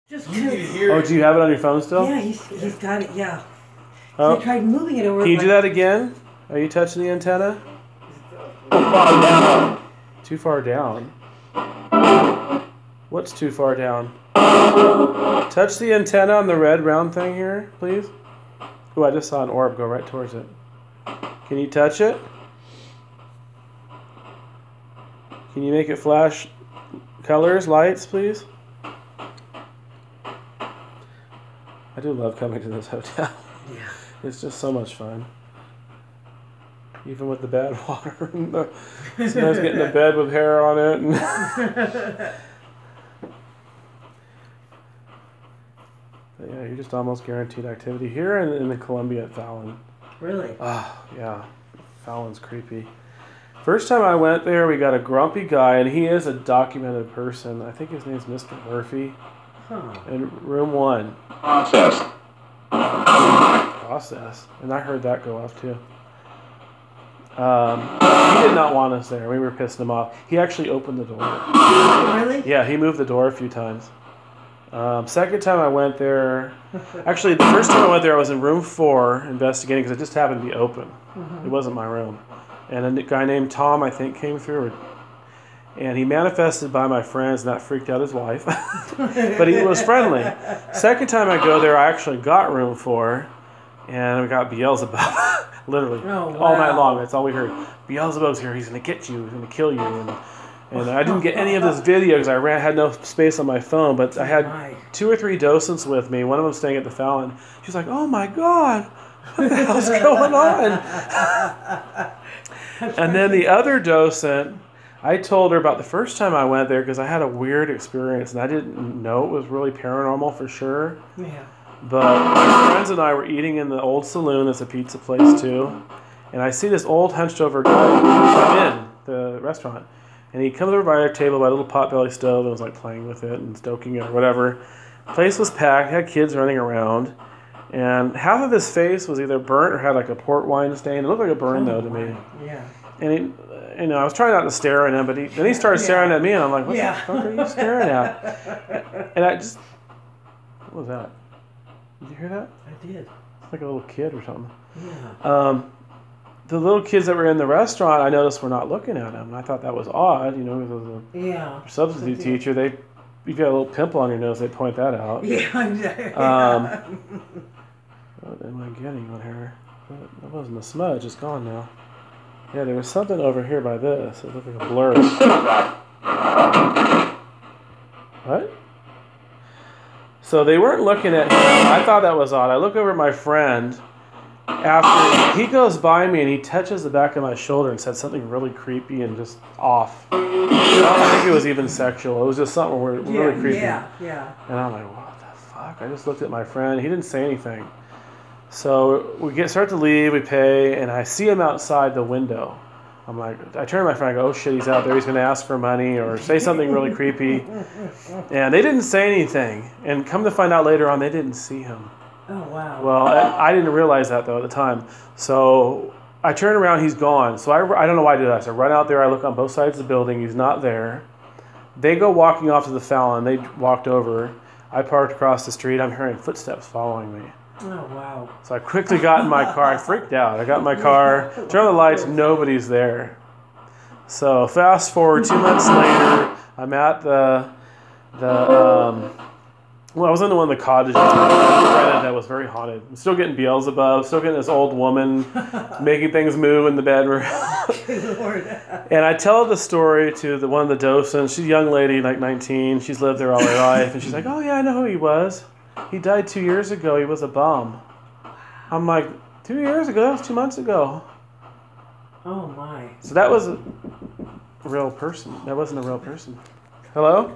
Just You need to hear Oh, it. do you have it on your phone still? yeah, he's got it. Yeah. Oh. So I tried moving it over. Can you do that again? Are you touching the antenna? Too far down. What's too far down? Touch the antenna on the red round thing here, please. Oh, I just saw an orb go right towards it. Can you touch it? Can you make it flash colors, lights, please? I do love coming to this hotel. Yeah. It's just so much fun. Even with the bad water. Sometimes getting to bed with hair on it. And but yeah, you're just almost guaranteed activity here in the Columbia at Fallon. Really? Oh, yeah. Fallon's creepy. First time I went there, we got a grumpy guy, and he is a documented person. I think his name's Mr. Murphy. Huh. In room 1. Process. Process. And I heard that go off too. He did not want us there. We were pissing him off. He actually opened the door. Really? Yeah, he moved the door a few times. Second time I went there, actually the first time I went there I was in room 4 investigating because it just happened to be open. It wasn't my room. And a guy named Tom, I think, came through. And he manifested by my friends, and that freaked out his wife. But he was friendly. Second time I go there, I actually got room 4, and we got Beelzebub. Literally. Oh, all night wow. long. That's all we heard. Beelzebub's here. He's going to get you. He's going to kill you. And I didn't get any of this video because I had no space on my phone, but I had 2 or 3 docents with me. One of them staying at the Fallon. She's like, oh my God, what the hell's going on? And then the other docent, I told her about the first time I went there because I had a weird experience and I didn't know it was really paranormal for sure. Yeah. But my friends and I were eating in the old saloon. It's a pizza place too. And I see this old hunched over guy come in the restaurant. And he comes over by our table by a little potbelly stove and was like playing with it and stoking it or whatever. Place was packed, had kids running around. And half of his face was either burnt or had like a port wine stain. It looked like a burn though to me. Yeah. And he, I was trying not to stare at him, but then he started staring at me, and I'm like, what the fuck are you staring at? And I just, what was that? Did you hear that? I did. It's like a little kid or something. Yeah. The little kids that were in the restaurant, I noticed were not looking at him. And I thought that was odd, because Yeah. as a substitute teacher, if you got a little pimple on your nose, they point that out. Yeah, exactly. What am I getting on here? That wasn't a smudge. It's gone now. Yeah, there was something over here by this. It looked like a blur. What? So they weren't looking at him. I thought that was odd. I look over at my friend. After he goes by me and he touches the back of my shoulder and said something really creepy and just off. I don't think it was even sexual. It was just something really creepy. Yeah. And I'm like, what the fuck? I just looked at my friend. He didn't say anything. So we start to leave, we pay, and I see him outside the window. I'm like, I turn to my friend, I go, oh shit, he's out there. He's going to ask for money or say something really creepy. And they didn't say anything. And come to find out later on, they didn't see him. Oh, wow. Well, I didn't realize that, though, at the time. So I turn around, he's gone. So I don't know why I did that. So I run out there, I look on both sides of the building, he's not there. They go walking off to the Fallon. They walked over. I parked across the street. I'm hearing footsteps following me. Oh, wow. So I quickly got in my car. I freaked out. I got in my car, turned on the lights, nobody's there. So fast forward 2 months later, I'm at I was in one of the cottages that was very haunted. I'm still getting Beelzebub, still getting this old woman making things move in the bedroom. Good Lord. And I tell the story to one of the docents. She's a young lady, like 19. She's lived there all her life. And she's like, oh, yeah, I know who he was. He died 2 years ago. He was a bum. I'm like, 2 years ago? That was 2 months ago. Oh, my. So that was a real person. That wasn't a real person. Hello?